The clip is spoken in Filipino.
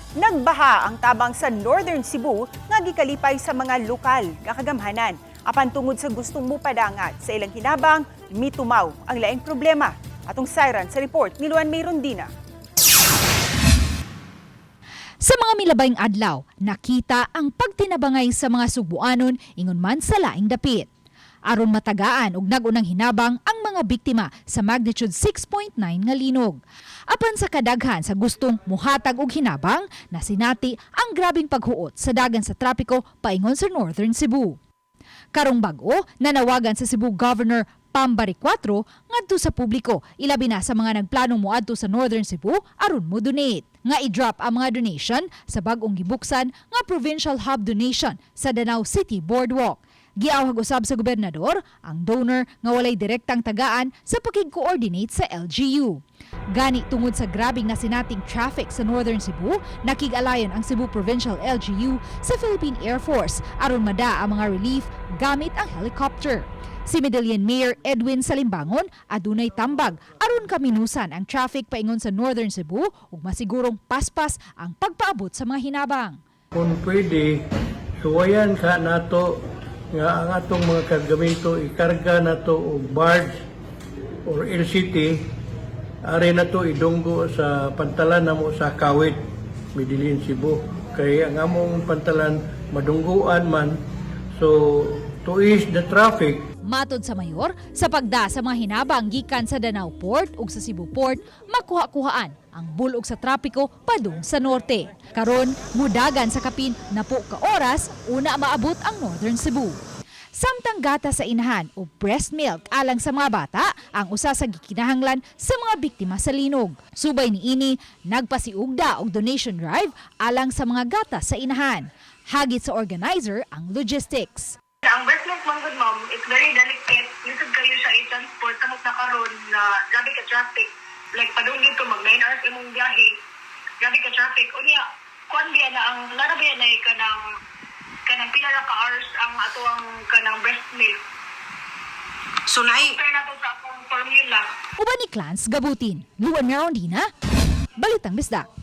Nagbaha ang tabang sa Northern Cebu nga gikalipay sa mga lokal nga kagamhanan. Apan tungod sa gustong mupadangat sa ilang hinabang, mitumaw ang laing problema. Atong siren sa report ni Luan May Rondina. Sa mga milabayng adlaw, nakita ang pagtinabangay sa mga Subuanon ingon man sa laing dapit. Aron matagaan og nagunang hinabang ang mga biktima sa magnitude 6.9 nga linog. Apan sa kadaghan sa gustong muhatag og hinabang, nasinati ang grabing paghuot sa dagan sa trapiko paingon sa Northern Cebu. Karong bag-o, nanawagan sa Cebu Governor Pambari 4 ngadto sa publiko, ilabi na sa mga nagplanong moadto sa Northern Cebu aron mo donate. Nga i-drop ang mga donation sa bag-ong gibuksan nga Provincial Hub Donation sa Danao City Boardwalk. Giawhag usab sa gobernador ang donor nga walay direktang tagaan sa pakig-coordinate sa LGU. Gani tungod sa grabing nasinating traffic sa Northern Cebu, nakig-alayon ang Cebu Provincial LGU sa Philippine Air Force aron mada ang mga relief gamit ang helicopter. Si Medellin Mayor Edwin Salimbangon adunay tambag aron kaminusan ang traffic paingon sa Northern Cebu ug masigurong paspas ang pagpaabot sa mga hinabang. Kung pwede, suwayan ka nato nga ang atong mga kargamento ikarga nato og barge or LCT ari nato idunggo sa pantalan namo sa Kawit, Medellin, Cebu. Kay ang among pantalan madungguan man, so to ease the traffic. Matod sa mayor, sa pagda sa mga hinabang gikan sa Danao Port ug sa Cebu Port, makuha-kuhaan ang bulog sa trapiko padung sa norte. Karon, mudagan sa kapin na po ka oras una maabot ang Northern Cebu. Samtang gata sa inahan o breast milk alang sa mga bata ang usa sa gikinahanglan sa mga biktima sa linog. Subay niini, nagpasiugda og donation drive alang sa mga gata sa inahan. Hagit sa organizer ang logistics. Ang breast milk, mga ma'am, it's very delicate. Lisod kayo siya i-transport. Samot na karon na grabe ka traffic. Like, padungin ko mag 9 hours imong biyahe. Grabe ka traffic. O niya, kuan biya na ang larabiya na kanang pila na ka hours ang ato ang kanang breast milk. So, Compare na to sa akong formula. Uban ni Clans Gabutin, Luan May Rondina, Balitang Bisdak.